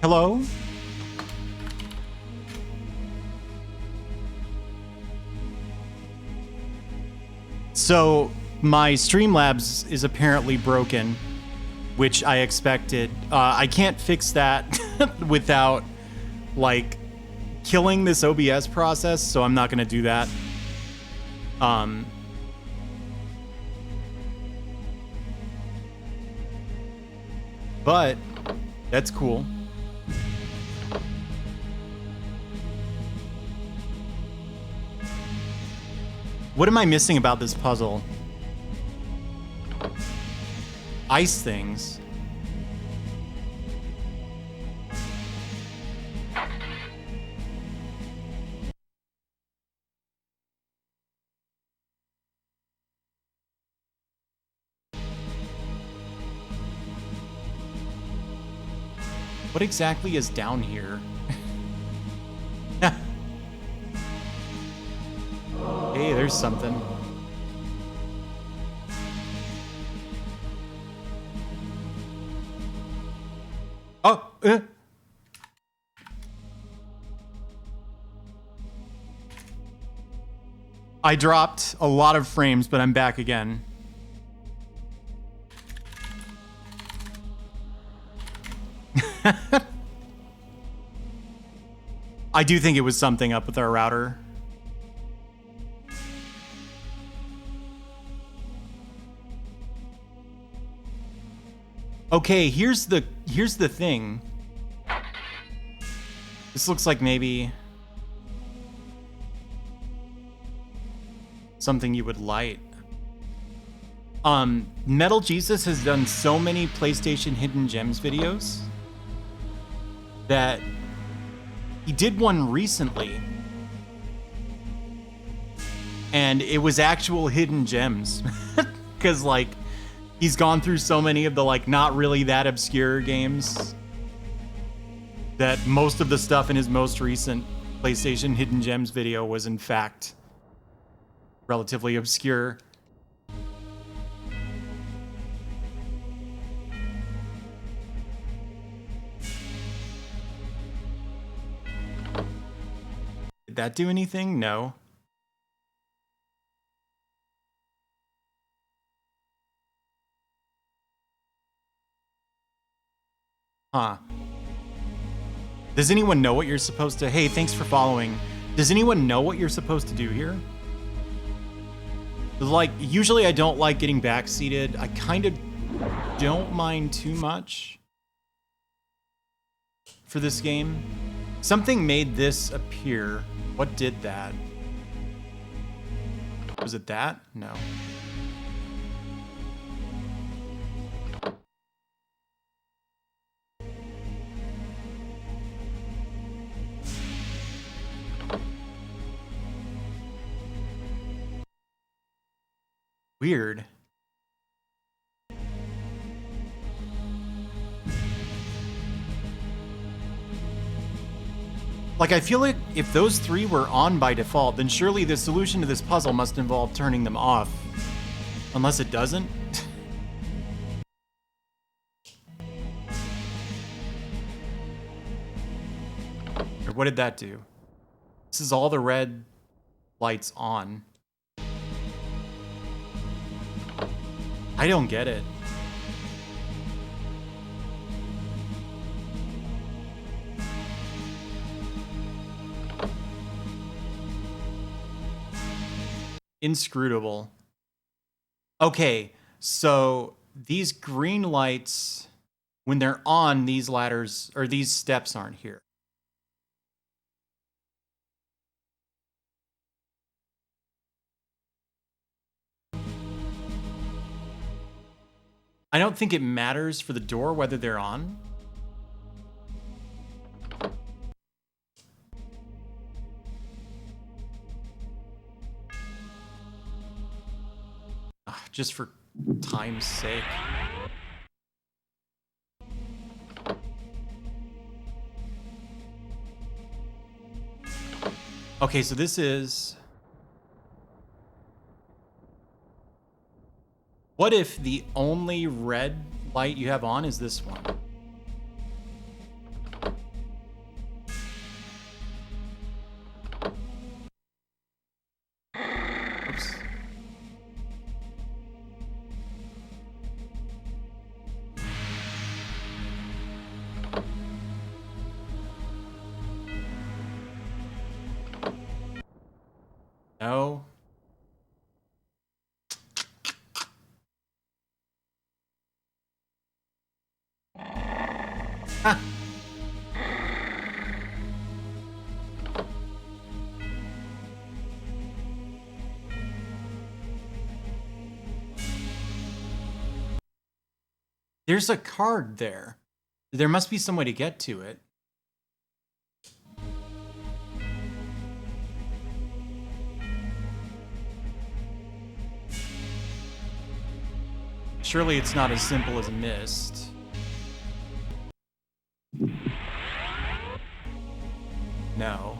Hello? So my Streamlabs is apparently broken, which I expected. I can't fix that without like killing this OBS process, so I'm not gonna do that. But that's cool. What am I missing about this puzzle? Ice things. What exactly is down here? Hey, there's something. Oh! I dropped a lot of frames, but I'm back again. I do think it was something up with our router. Okay, here's the thing. This looks like maybe something you would light. Metal Jesus has done so many PlayStation Hidden Gems videos that he did one recently, and it was actual hidden gems. Because like he's gone through so many of the like not really that obscure games that most of the stuff in his most recent PlayStation Hidden Gems video was in fact relatively obscure. Did that do anything? No. Huh. Does anyone know what you're supposed to... Hey, thanks for following. Does anyone know what you're supposed to do here? Like, usually I don't like getting backseated. I kind of don't mind too much for this game. Something made this appear. What did that? Was it that? No. Weird. Like, I feel like if those three were on by default, then surely the solution to this puzzle must involve turning them off. Unless it doesn't. Or what did that do? This is all the red lights on. I don't get it. Inscrutable. Okay, so these green lights, when they're on, these ladders or these steps aren't here. I don't think it matters for the door whether they're on. Just for time's sake. Okay, so this is... What if the only red light you have on is this one? There's a card there. There must be some way to get to it. Surely it's not as simple as a mist. No.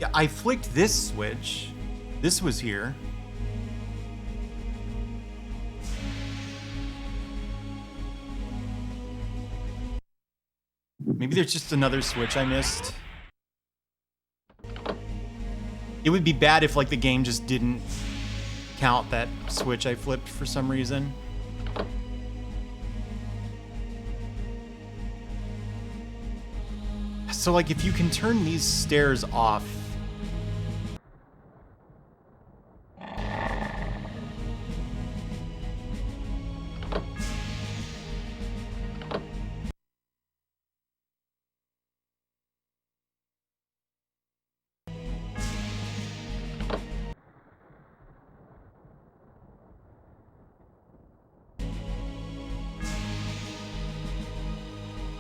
Yeah, I flicked this switch. This was here. Maybe there's just another switch I missed. It would be bad if, like, the game just didn't count that switch I flipped for some reason. So, like, if you can turn these stairs off...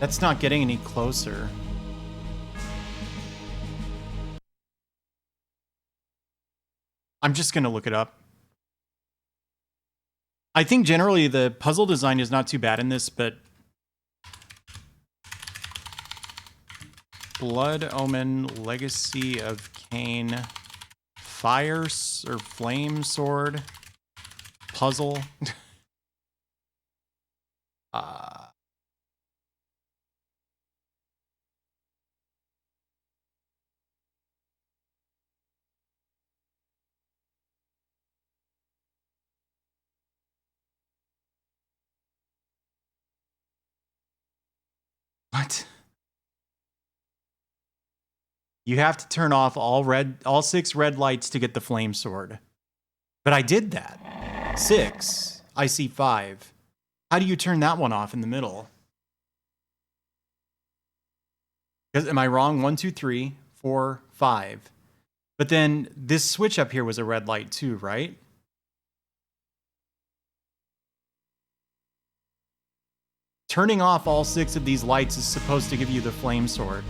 That's not getting any closer. I'm just gonna look it up. I think generally the puzzle design is not too bad in this, but... Blood Omen, Legacy of Kain, Fire or Flame Sword, Puzzle. What? You have to turn off all 6 red lights to get the flame sword. But I did that. 6. I see 5. How do you turn that one off in the middle? Am I wrong? 1, 2, 3, 4, 5. But then this switch up here was a red light too, right? Turning off all 6 of these lights is supposed to give you the flame sword.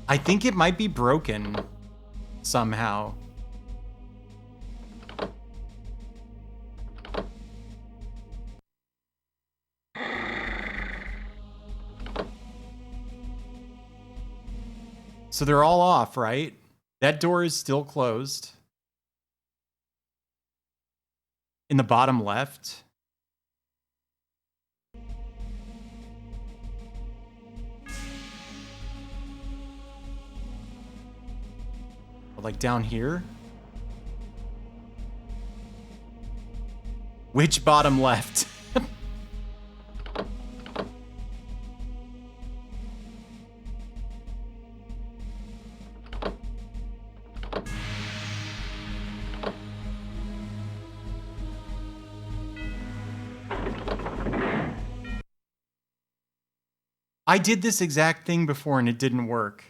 I think it might be broken somehow. So they're all off, right? That door is still closed. In the bottom left. Like down here? Which bottom left? I did this exact thing before and it didn't work.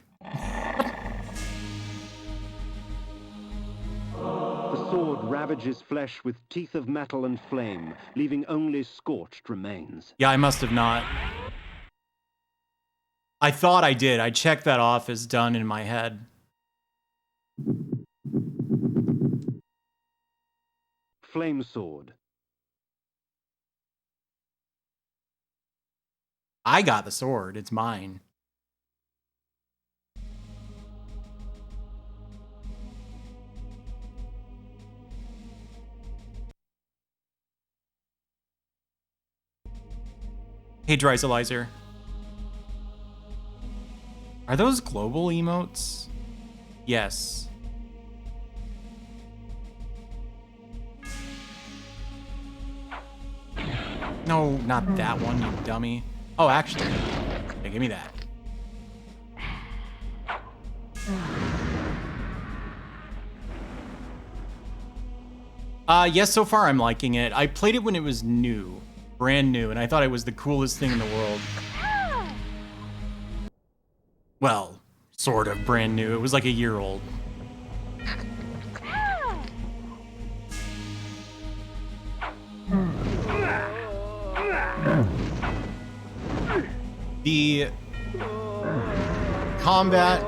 Ravages flesh with teeth of metal and flame, leaving only scorched remains. Yeah, I must have not. I thought I did. I checked that off as done in my head. Flame sword. I got the sword. It's mine. Hey, Dryzalizer. Are those global emotes? Yes. No, not that one, you dummy. Oh, actually. Yeah, give me that. Yes, so far I'm liking it. I played it when it was new, brand new, and I thought it was the coolest thing in the world. Well, sort of brand new. It was like a year old. The combat...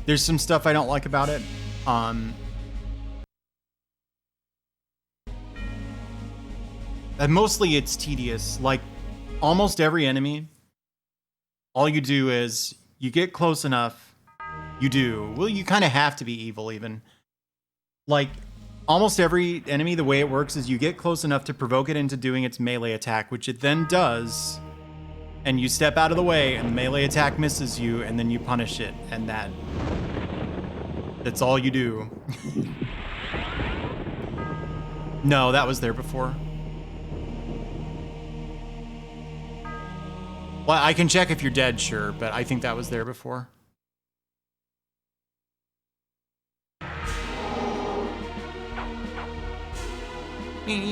There's some stuff I don't like about it. And mostly it's tedious. Like, almost every enemy, all you do is you get close enough. Well, you kind of have to be evil even. Like, almost every enemy, the way it works is you get close enough to provoke it into doing its melee attack, which it then does. And you step out of the way, and the melee attack misses you, and then you punish it, and that's all you do. No, that was there before. Well, I can check if you're dead, sure, but I think that was there before. This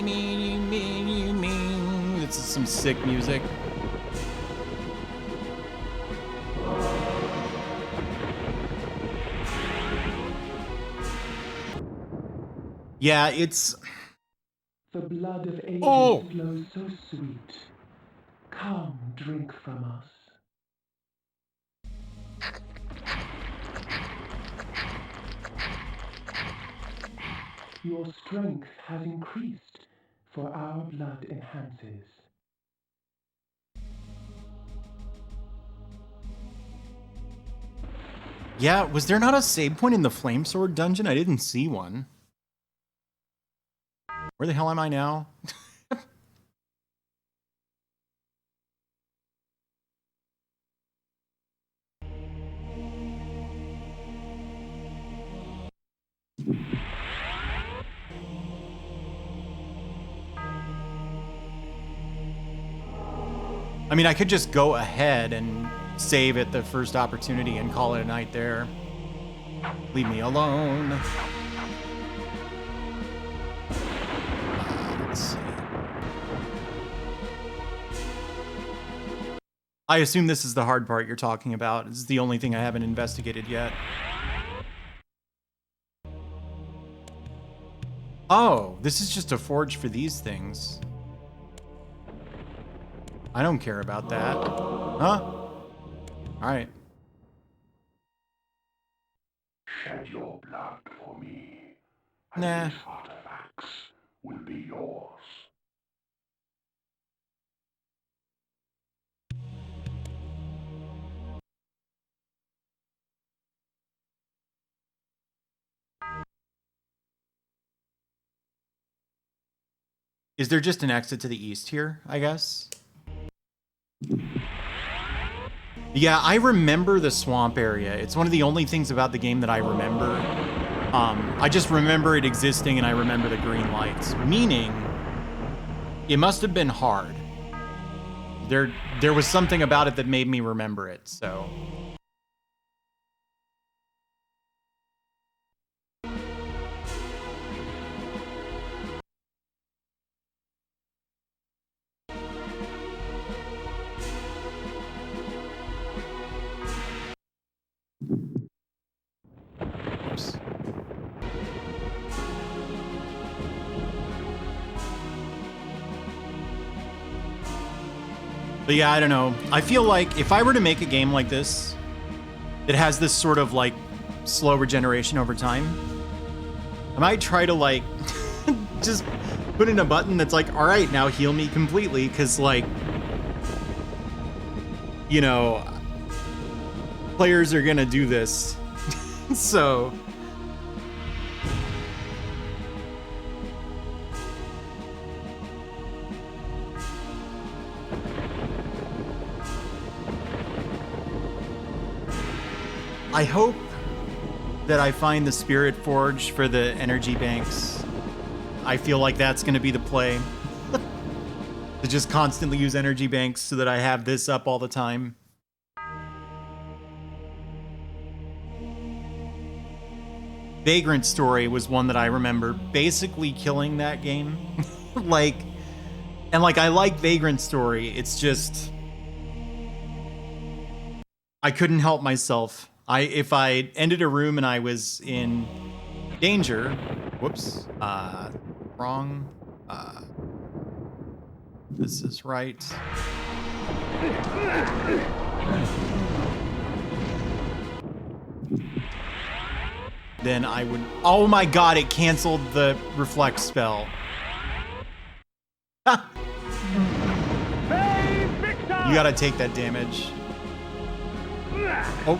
is some sick music. Yeah, it's... The blood of ages flows so sweet. Come, drink from us. Your strength has increased, for our blood enhances. Yeah, was there not a save point in the Flamesword dungeon? I didn't see one. Where the hell am I now? I mean, I could just go ahead and save at the first opportunity and call it a night there. Leave me alone. Let's see. I assume this is the hard part you're talking about. This is the only thing I haven't investigated yet. Oh, this is just a forge for these things. I don't care about that. Huh? Alright. Shed your blood for me, and Nah. these artifacts will be yours. Is there just an exit to the east here, I guess? Yeah, I remember the swamp area. It's one of the only things about the game that I remember. I just remember it existing and I remember the green lights, meaning it must have been hard. There was something about it that made me remember it, so... Oops. But yeah, I don't know. I feel like if I were to make a game like this, that has this sort of like slow regeneration over time, I might try to like just put in a button that's like, all right, now heal me completely. Cause like, you know, players are gonna do this. So I hope that I find the Spirit Forge for the energy banks. I feel like that's going to be the play. To just constantly use energy banks so that I have this up all the time. Vagrant Story was one that I remember basically killing that game. I like Vagrant Story. It's just I couldn't help myself. If I ended a room and I was in danger, whoops, wrong. This is right. Then I would. Oh my god! It canceled the reflect spell. You gotta take that damage. Oh.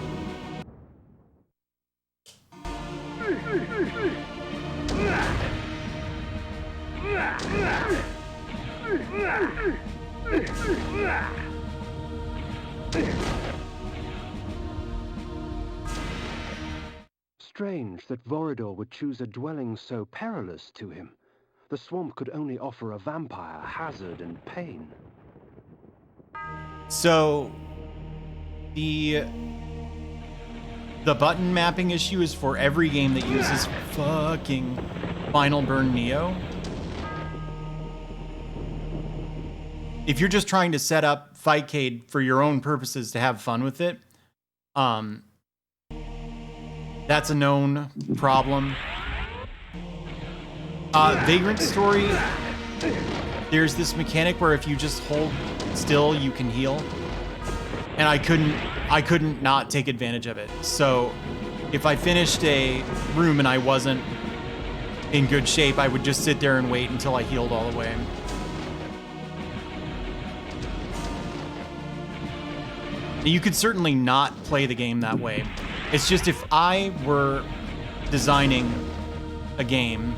Strange that Vorador would choose a dwelling so perilous to him. The swamp could only offer a vampire hazard and pain. So the button mapping issue is for every game that uses fucking Final Burn Neo. If you're just trying to set up Fightcade for your own purposes to have fun with it, that's a known problem. Vagrant Story, there's this mechanic where if you just hold still, you can heal. And I couldn't not take advantage of it. So if I finished a room and I wasn't in good shape, I would just sit there and wait until I healed all the way. You could certainly not play the game that way. It's just if I were designing a game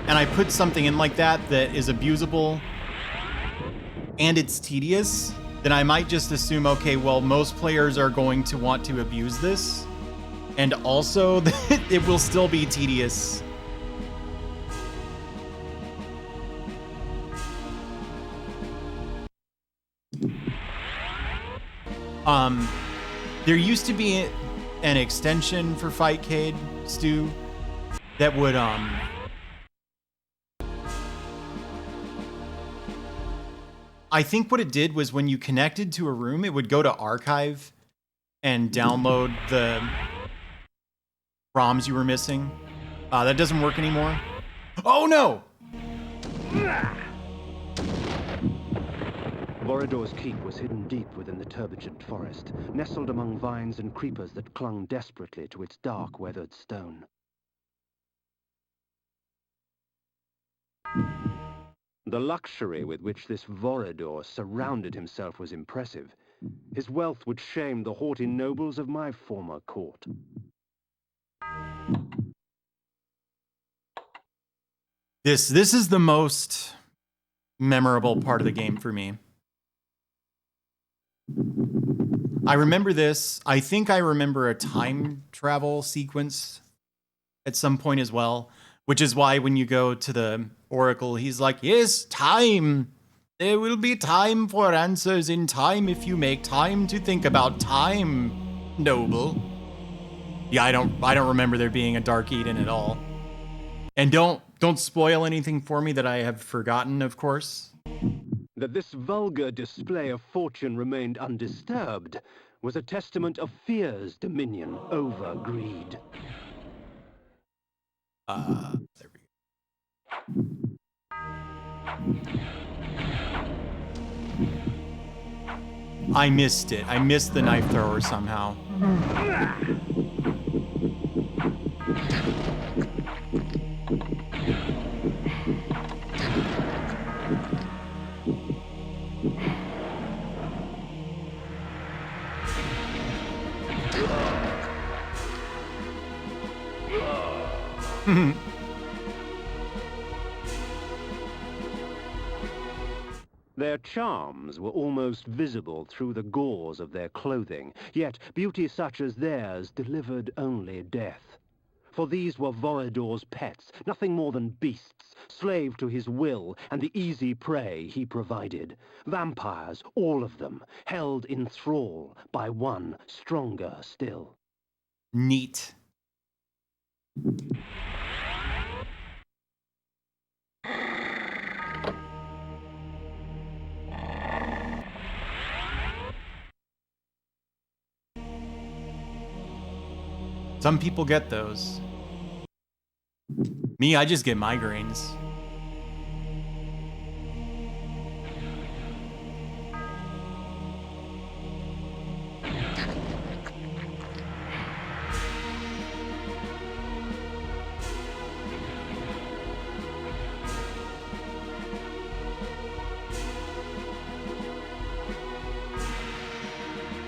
and I put something in like that that is abusable and it's tedious, then I might just assume, okay, well, most players are going to want to abuse this, and also that it will still be tedious. There used to be an extension for Fightcade, Stu, that would, I think what it did was when you connected to a room, it would go to archive and download the ROMs you were missing. That doesn't work anymore. Oh no! Vorador's keep was hidden deep within the turbulent forest, nestled among vines and creepers that clung desperately to its dark, weathered stone. The luxury with which this Vorador surrounded himself was impressive. His wealth would shame the haughty nobles of my former court. This is the most memorable part of the game for me. I remember this. I think I remember a time travel sequence at some point as well, which is why when you go to the Oracle, he's like, yes, time. There will be time for answers in time if you make time to think about time, noble. Yeah, I don't remember there being a Dark Eden at all. And don't spoil anything for me that I have forgotten, of course. That this vulgar display of fortune remained undisturbed was a testament of fear's dominion over greed. There we go. I missed it. I missed the knife thrower somehow. Their charms were almost visible through the gauze of their clothing, yet beauty such as theirs delivered only death. For these were Vorador's pets, nothing more than beasts, slave to his will and the easy prey he provided. Vampires, all of them, held in thrall by one stronger still. Neat. Some people get those. Me, I just get migraines.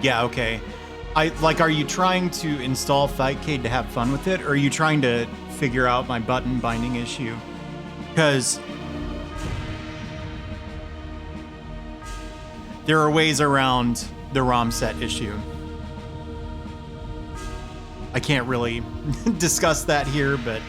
Yeah, okay. Are you trying to install Fightcade to have fun with it, or are you trying to figure out my button binding issue? Because there are ways around the ROM set issue. I can't really discuss that here, but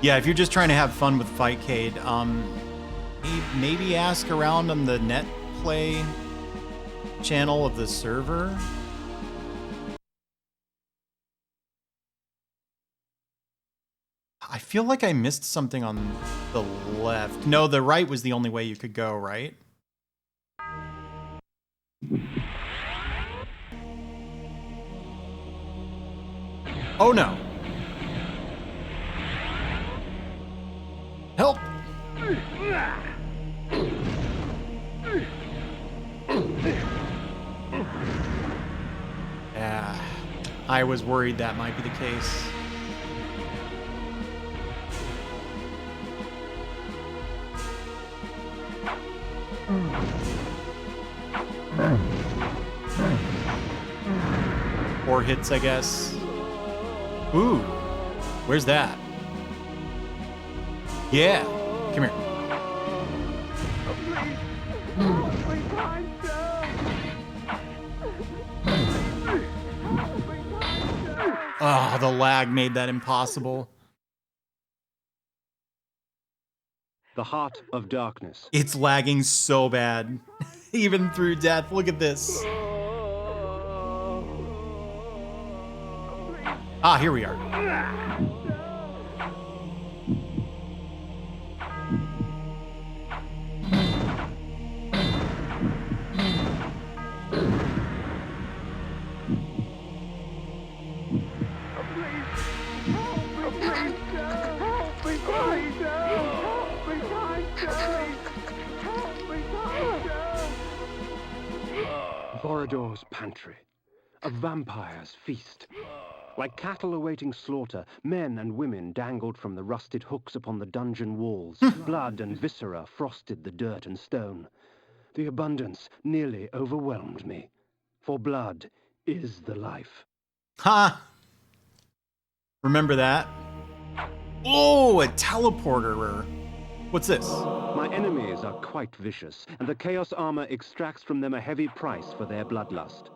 yeah, if you're just trying to have fun with Fightcade, maybe ask around on the NetPlay channel of the server. I feel like I missed something on the left. No, the right was the only way you could go, right? Oh no. Help! Yeah, I was worried that might be the case. Four hits, I guess. Ooh, where's that? Yeah, come here. Oh, the lag made that impossible. The Heart of Darkness. It's lagging so bad, even through death. Look at this. Ah, here we are. Vorador's pantry. A vampire's feast. Like cattle awaiting slaughter, men and women dangled from the rusted hooks upon the dungeon walls. Blood and viscera frosted the dirt and stone. The abundance nearly overwhelmed me. For blood is the life. Ha! Remember that? Oh, a teleporter. What's this? My enemies are quite vicious, and the Chaos Armor extracts from them a heavy price for their bloodlust.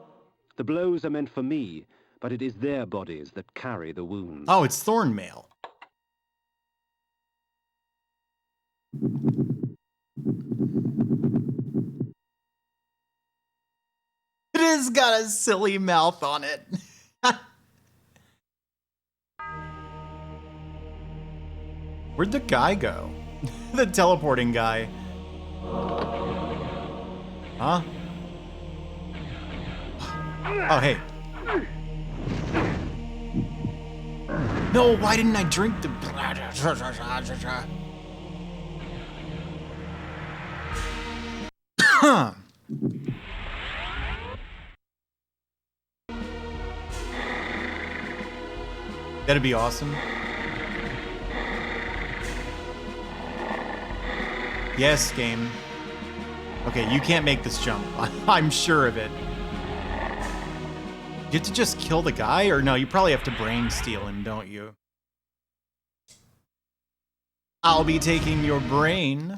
The blows are meant for me, but it is their bodies that carry the wounds. Oh, it's thorn mail. It has got a silly mouth on it. Where'd the guy go? The teleporting guy. Huh? Oh, hey. No, why didn't I drink the... That'd be awesome. Yes, game. Okay, you can't make this jump. I'm sure of it. You have to just kill the guy? Or no, you probably have to brain steal him, don't you? I'll be taking your brain.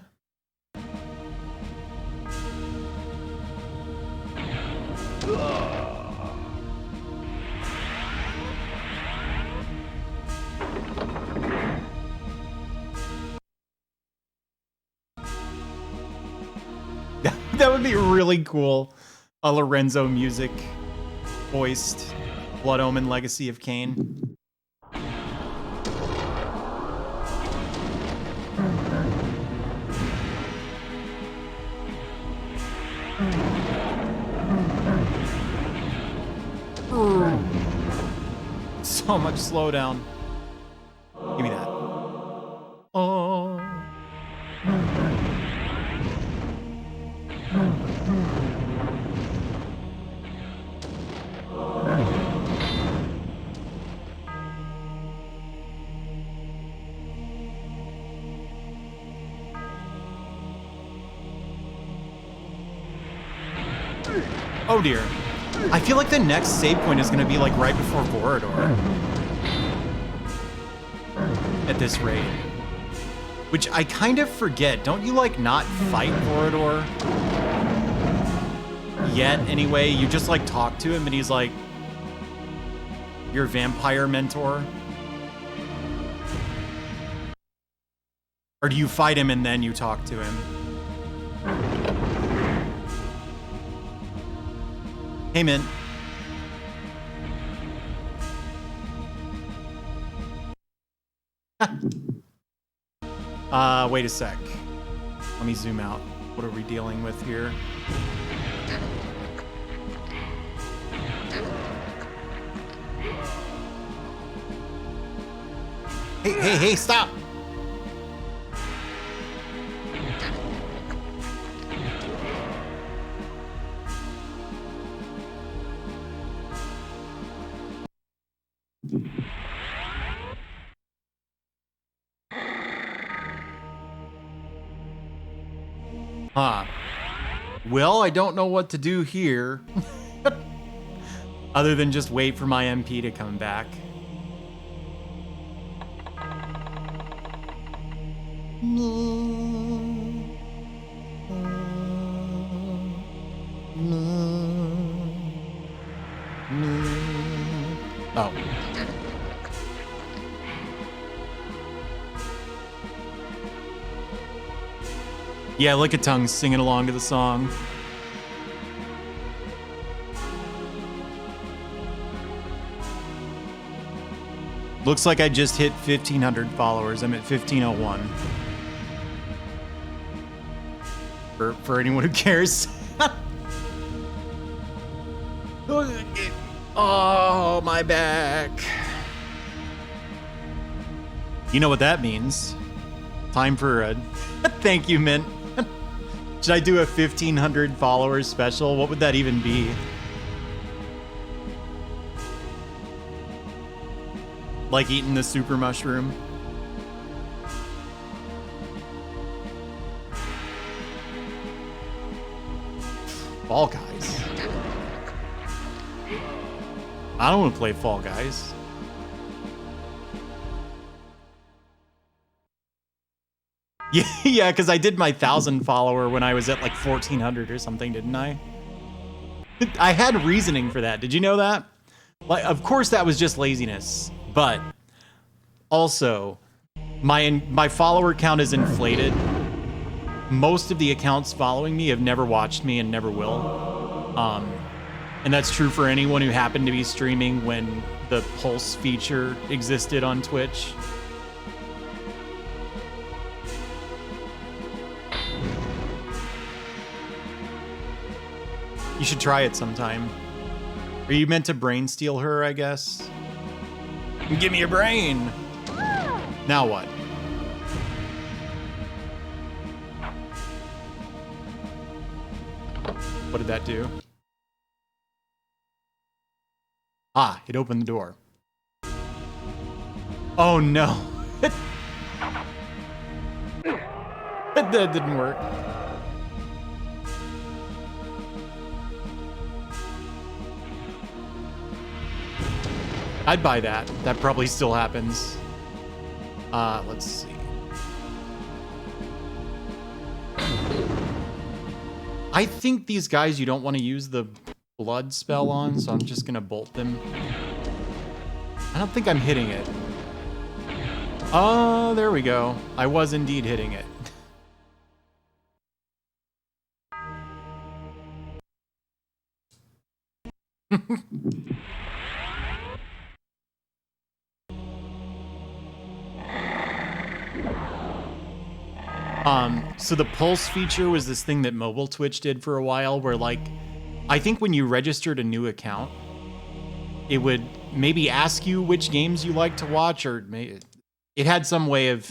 That would be really cool. A Lorenzo music voiced Blood Omen Legacy of Kain. So much slowdown. Give me that. Oh. Oh dear. I feel like the next save point is going to be like right before Vorador. At this rate. Which I kind of forget. Don't you like not fight Vorador? Yet, anyway. You just like talk to him and he's like your vampire mentor. Or do you fight him and then you talk to him? Hey, Mint. Wait a sec. Let me zoom out. What are we dealing with here? Hey, stop! Huh. Well, I don't know what to do here. Other than just wait for my MP to come back. Oh. Yeah, look at Tongue singing along to the song. Looks like I just hit 1,500 followers. I'm at 1,501. For anyone who cares. Oh, my back. You know what that means. Time for a thank you, Mint. Should I do a 1,500 followers special? What would that even be? Like eating the super mushroom? Fall Guys. I don't want to play Fall Guys. Yeah, because I did my 1,000 follower when I was at like 1,400 or something, didn't I? I had reasoning for that. Did you know that? Like, of course, that was just laziness. But also, my follower count is inflated. Most of the accounts following me have never watched me and never will. And that's true for anyone who happened to be streaming when the Pulse feature existed on Twitch. You should try it sometime. Are you meant to brain steal her, I guess? Give me your brain! Now what? What did that do? Ah, it opened the door. Oh no. That didn't work. I'd buy that. That probably still happens. Let's see. I think these guys you don't want to use the blood spell on, so I'm just gonna bolt them. I don't think I'm hitting it. Oh, there we go. I was indeed hitting it. So the pulse feature was this thing that mobile Twitch did for a while where, like, I think when you registered a new account, it would maybe ask you which games you like to watch, or it had some way of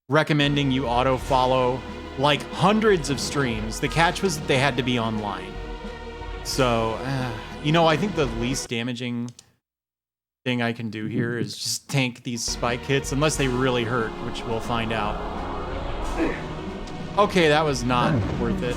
recommending you auto-follow, like, hundreds of streams. The catch was that they had to be online. So, you know, I think the least damaging thing I can do here is just tank these spike hits, unless they really hurt, which we'll find out. Okay, that was not worth it.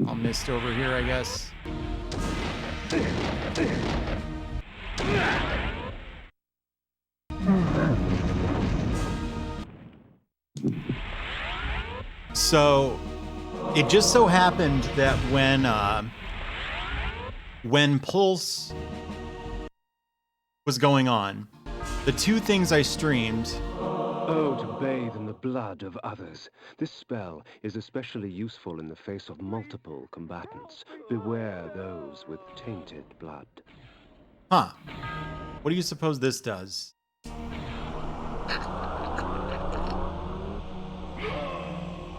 I'll mist over here, I guess. So, it just so happened that when Pulse was going on, the two things I streamed... Oh, to bathe in the blood of others. This spell is especially useful in the face of multiple combatants. Beware those with tainted blood. Huh. What do you suppose this does?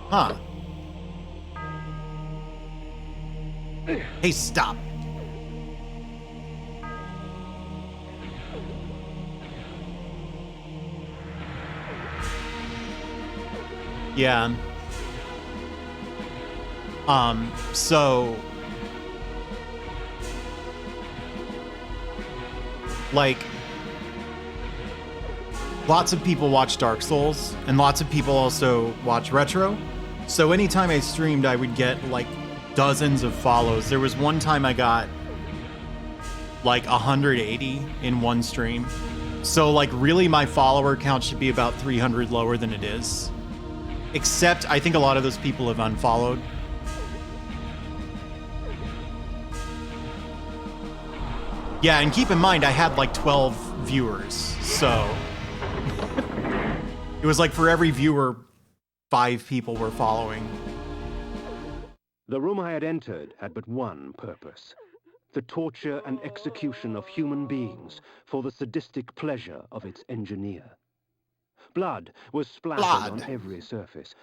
Huh. Hey, stop. Yeah. So... like... lots of people watch Dark Souls, and lots of people also watch Retro. So anytime I streamed, I would get, like, dozens of follows. There was one time I got, like, 180 in one stream. So, like, really my follower count should be about 300 lower than it is. Except, I think a lot of those people have unfollowed. Yeah, and keep in mind, I had like 12 viewers, so... it was like for every viewer, 5 people were following. The room I had entered had but one purpose: the torture and execution of human beings for the sadistic pleasure of its engineer. Blood was splattered on every surface.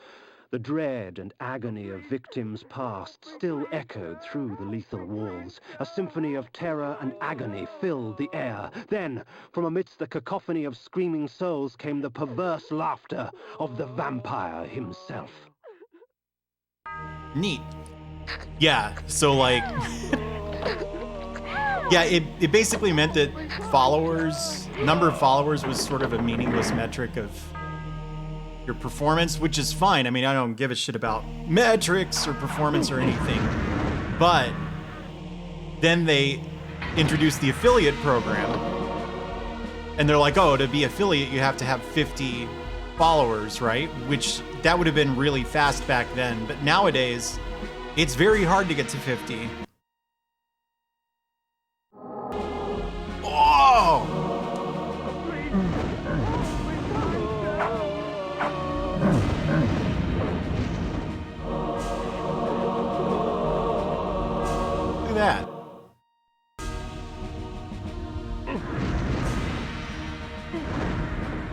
The dread and agony of victims past still echoed through the lethal walls. A symphony of terror and agony filled the air. Then, from amidst the cacophony of screaming souls came the perverse laughter of the vampire himself. Neat. Yeah, so like... yeah, it basically meant that number of followers was sort of a meaningless metric of your performance, which is fine. I mean, I don't give a shit about metrics or performance or anything. But then they introduced the affiliate program, and they're like, oh, to be affiliate, you have to have 50 followers, right? Which, that would have been really fast back then. But nowadays, it's very hard to get to 50. Oh! Look at that.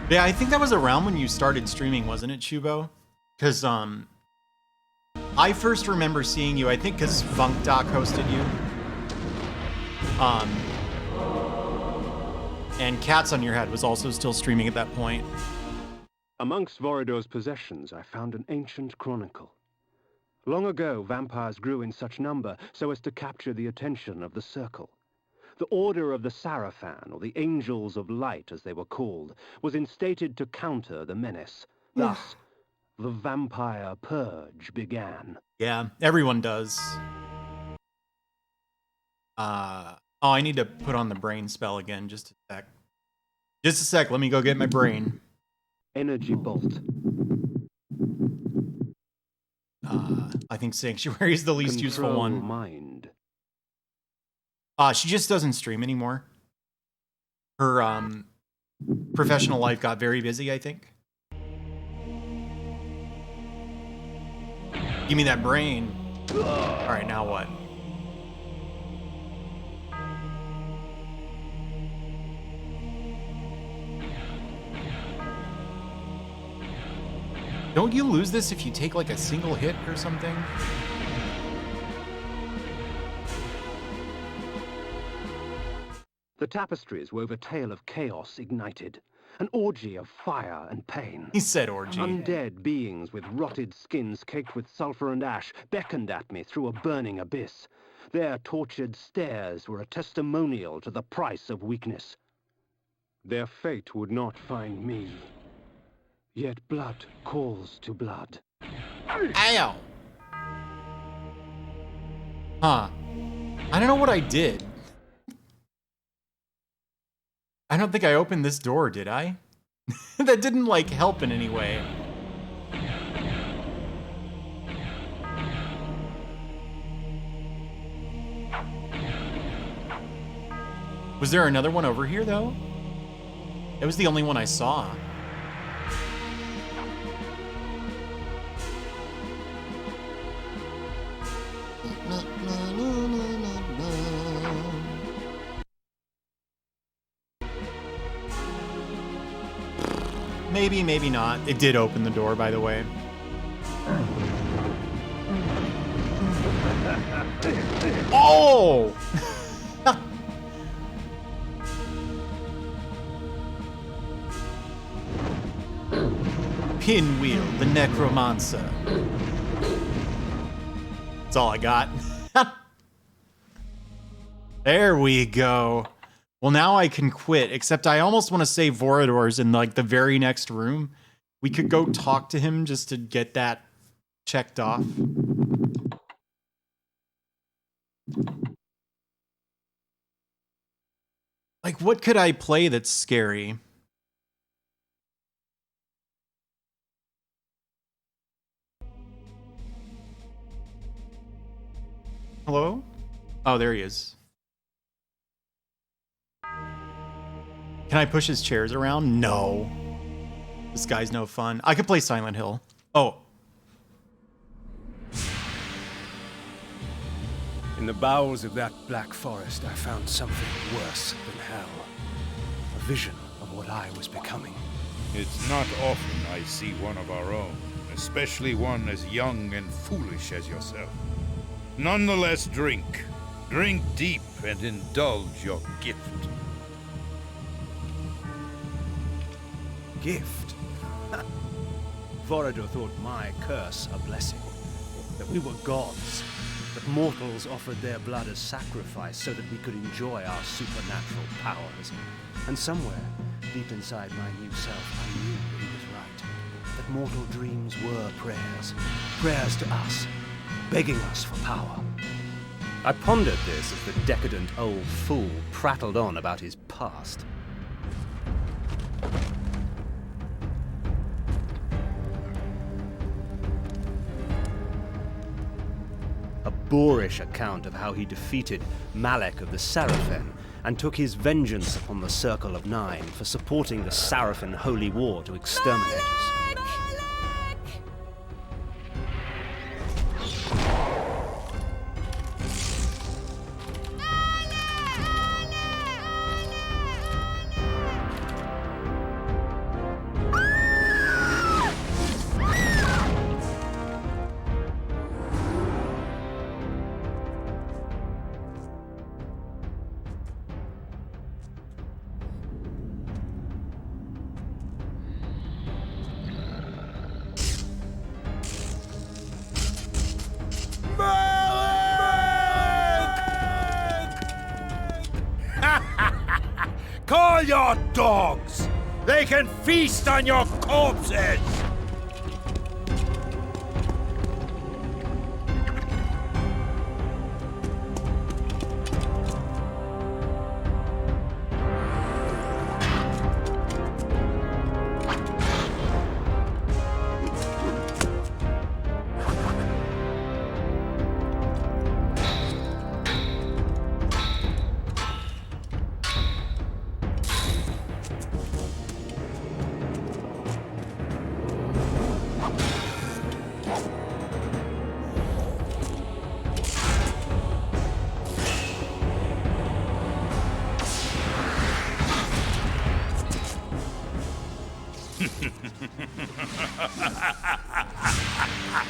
Yeah, I think that was around when you started streaming, wasn't it, Shubo? Because, I first remember seeing you, I think because FunkDoc hosted you. And Cats on Your Head was also still streaming at that point. Amongst Vorador's possessions, I found an ancient chronicle. Long ago, vampires grew in such number so as to capture the attention of the Circle. The Order of the Sarafan, or the Angels of Light as they were called, was instated to counter the menace. Thus, the vampire purge began. Yeah, everyone does. Oh, I need to put on the brain spell again. Just a sec. Just a sec. Let me go get my brain. Energy bolt. I think Sanctuary is the least useful Control one. mind. She just doesn't stream anymore. Her professional life got very busy, I think. Give me that brain. All right, now what? Don't you lose this if you take like a single hit or something? The tapestries wove a tale of chaos ignited, an orgy of fire and pain. He said orgy. Undead beings with rotted skins caked with sulfur and ash beckoned at me through a burning abyss. Their tortured stares were a testimonial to the price of weakness. Their fate would not find me. Yet blood calls to blood. Ow! Huh. I don't know what I did. I don't think I opened this door, did I? That didn't, like, help in any way. Was there another one over here, though? It was the only one I saw. Maybe, maybe not. It did open the door, by the way. Oh! Pinwheel, the necromancer. That's all I got. There we go. Well, now I can quit, except I almost want to save Vorador's in, like, the very next room. We could go talk to him just to get that checked off. Like, what could I play that's scary? Hello? Oh, there he is. Can I push his chairs around? No. This guy's no fun. I could play Silent Hill. Oh. In the bowels of that black forest, I found something worse than hell. A vision of what I was becoming. It's not often I see one of our own, especially one as young and foolish as yourself. Nonetheless, drink. Drink deep and indulge your gift. Gift? Vorador thought my curse a blessing. That we were gods. That mortals offered their blood as sacrifice so that we could enjoy our supernatural powers. And somewhere, deep inside my new self, I knew that he was right. That mortal dreams were prayers. Prayers to us. Begging us for power. I pondered this as the decadent old fool prattled on about his past. A boorish account of how he defeated Malek of the Sarafan and took his vengeance upon the Circle of Nine for supporting the Sarafan Holy War to exterminate us. all your dogs! They can feast on your corpses!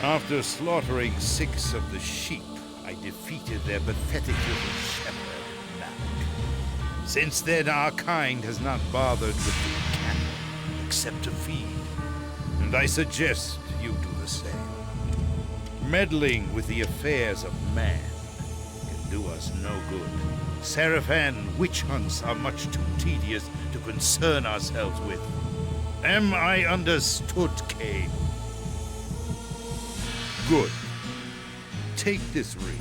After slaughtering 6 of the sheep, I defeated their pathetic little shepherd, Malak. Since then, our kind has not bothered with the cattle, except to feed. And I suggest you do the same. Meddling with the affairs of man can do us no good. Seraphan witch hunts are much too tedious to concern ourselves with. Am I understood, Kain? Good. Take this ring.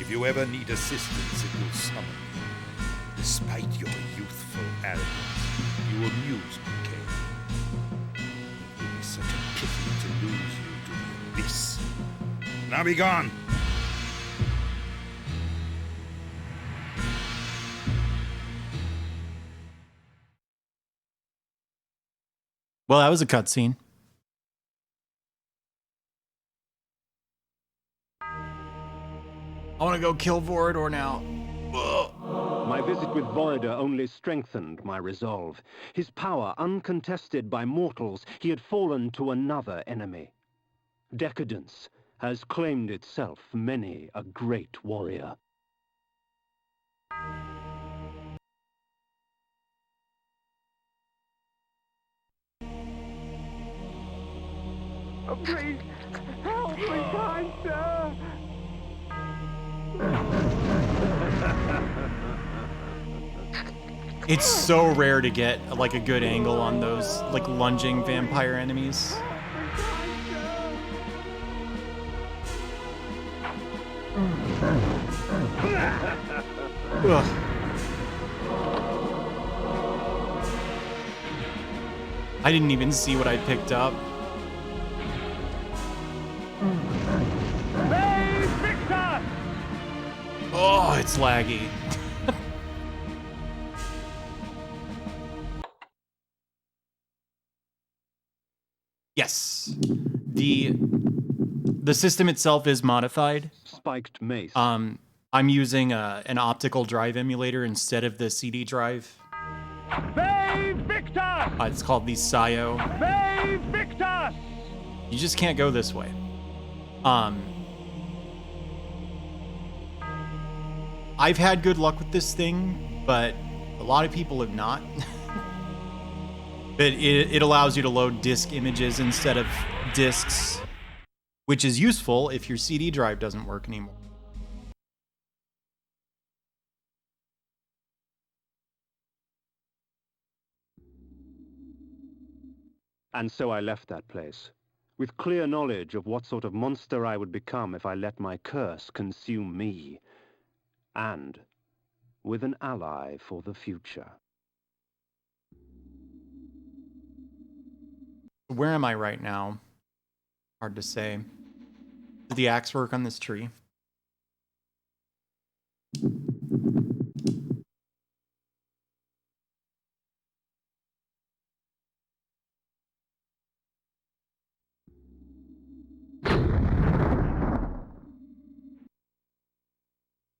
If you ever need assistance, it will summon you. Despite your youthful arrogance, you amuse me, Kain. It would be such a pity to lose you to the abyss. Now be gone! Well, that was a cutscene. I want to go kill Vorador now. Ugh. My visit with Vorador only strengthened my resolve. His power uncontested by mortals, he had fallen to another enemy. Decadence has claimed itself many a great warrior. Oh, please, help me, kind sir! It's so rare to get like a good angle on those like lunging vampire enemies. Ugh. I didn't even see what I picked up. Oh, it's laggy. Yes. The system itself is modified. Spiked mace. I'm using an optical drive emulator instead of the CD drive. It's called the SIO. You just can't go this way. I've had good luck with this thing, but a lot of people have not. But it allows you to load disk images instead of disks, which is useful if your CD drive doesn't work anymore. And so I left that place, with clear knowledge of what sort of monster I would become if I let my curse consume me, and with an ally for the future. Where am I right now? Hard to say. Did the axe work on this tree?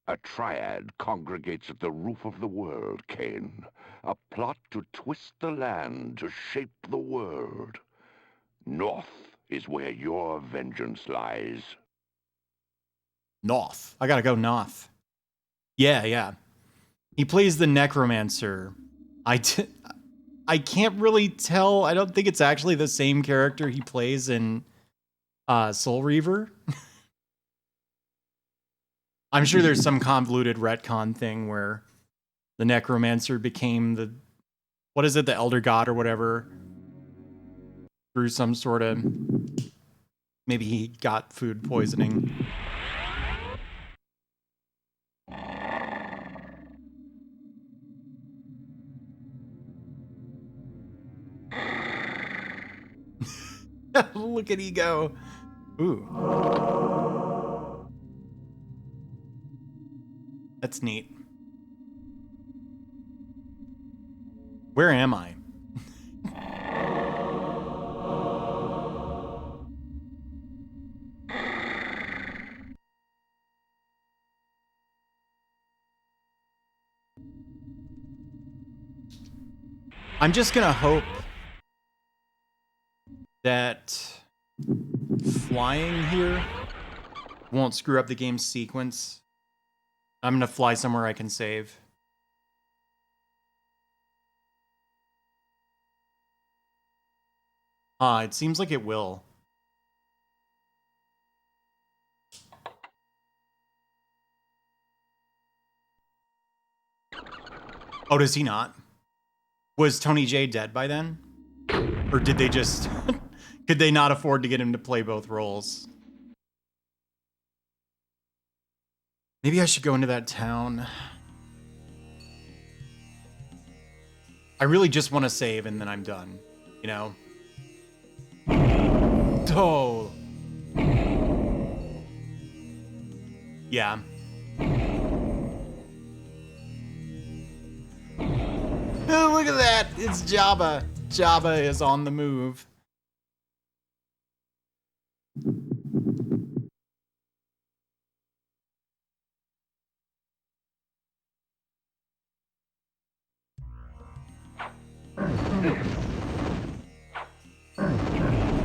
A triad congregates at the roof of the world, Kain. A plot to twist the land, to shape the world. North is where your vengeance lies. North. I gotta go north. Yeah. He plays the necromancer. I can't really tell. I don't think it's actually the same character he plays in Soul Reaver. I'm sure there's some convoluted retcon thing where the necromancer became what is it, the Elder God or whatever, through some sort of, maybe he got food poisoning. Look at Ego. Ooh. That's neat. Where am I? I'm just gonna hope that flying here won't screw up the game's sequence. I'm gonna fly somewhere I can save. It seems like it will. Oh, does he not? Was Tony J dead by then? Or did they just... could they not afford to get him to play both roles? Maybe I should go into that town. I really just want to save and then I'm done, you know? Oh. Yeah. Oh, look at that! It's Jabba. Jabba is on the move.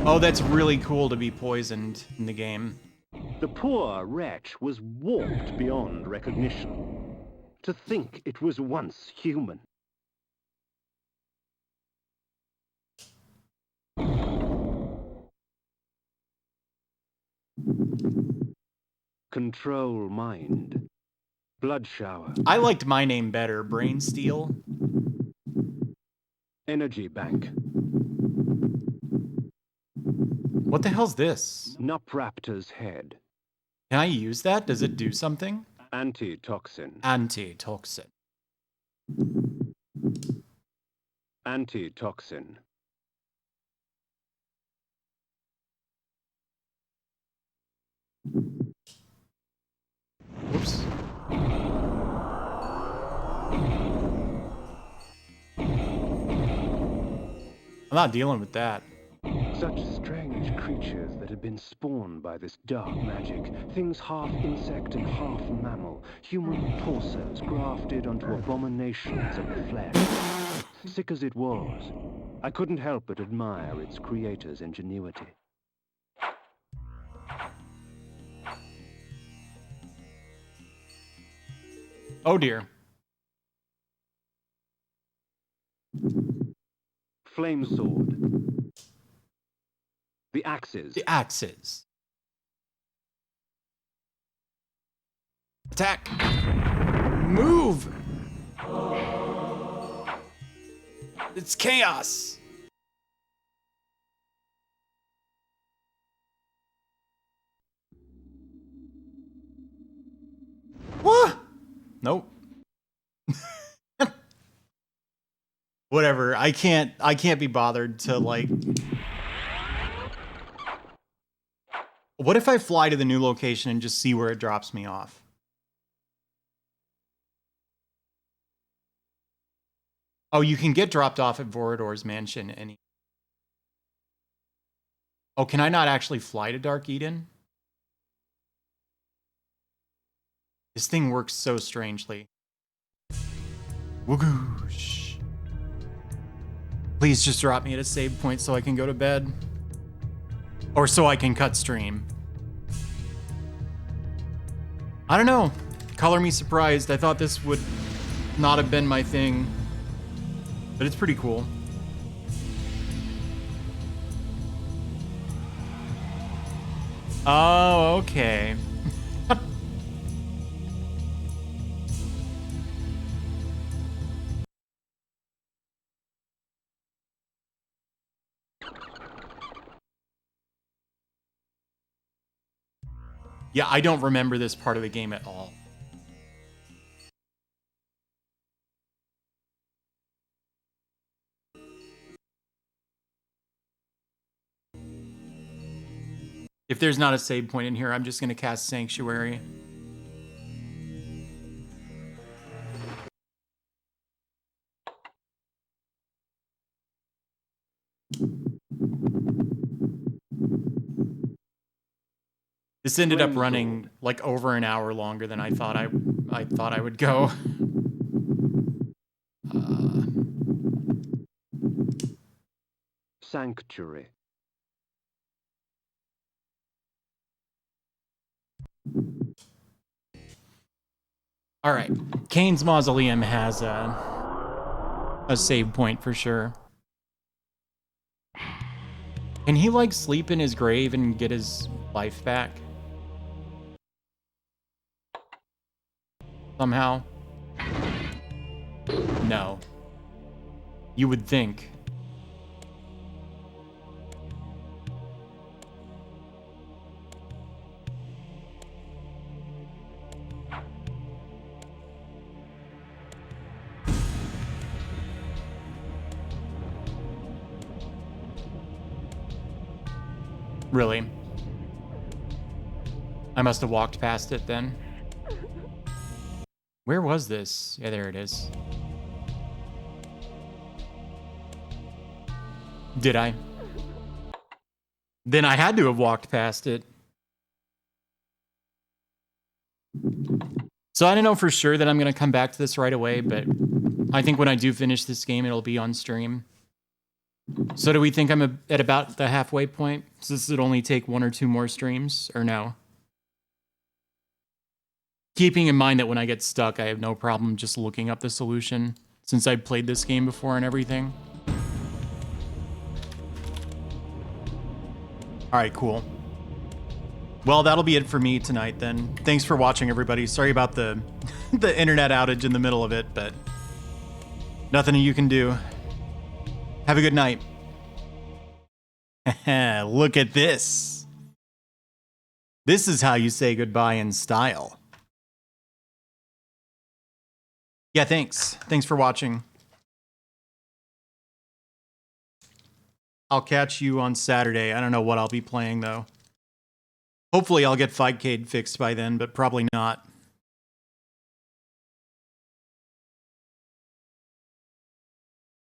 Oh, that's really cool to be poisoned in the game. The poor wretch was warped beyond recognition. To think it was once human. Control mind. Blood shower. I liked my name better, Brain Steel. Energy bank. What the hell's this? Nupraptor's head. Can I use that? Does it do something? Antitoxin. Antitoxin. Antitoxin. Whoops. I'm not dealing with that. Such strange creatures that had been spawned by this dark magic. Things half insect and half mammal. Human torsos grafted onto abominations of the flesh. Sick as it was, I couldn't help but admire its creator's ingenuity. Oh dear. Flame sword. The axes. The axes. Attack. Move. It's chaos. What? Nope. Whatever. I can't be bothered to like. What if I fly to the new location and just see where it drops me off? Oh, you can get dropped off at Vorador's mansion and oh, can I not actually fly to Dark Eden? This thing works so strangely. Wogoosh. Please just drop me at a save point so I can go to bed. Or so I can cut stream. I don't know. Color me surprised. I thought this would not have been my thing. But it's pretty cool. Oh, okay. Yeah, I don't remember this part of the game at all. If there's not a save point in here, I'm just going to cast Sanctuary. This ended up running like over an hour longer than I thought I would go. Sanctuary. All right, Kain's Mausoleum has a save point for sure. Can he like sleep in his grave and get his life back? Somehow? No. You would think. Really? I must have walked past it then. Where was this? Yeah, there it is. Did I? Then I had to have walked past it. So I don't know for sure that I'm going to come back to this right away, but I think when I do finish this game, it'll be on stream. So do we think I'm at about the halfway point? So this would only take 1 or 2 more streams, or no? Keeping in mind that when I get stuck, I have no problem just looking up the solution, since I've played this game before and everything. All right, cool. Well, that'll be it for me tonight then. Thanks for watching, everybody. Sorry about the the internet outage in the middle of it, but nothing you can do. Have a good night. Look at this. This is how you say goodbye in style. Yeah, thanks. Thanks for watching. I'll catch you on Saturday. I don't know what I'll be playing, though. Hopefully I'll get Fightcade fixed by then, but probably not.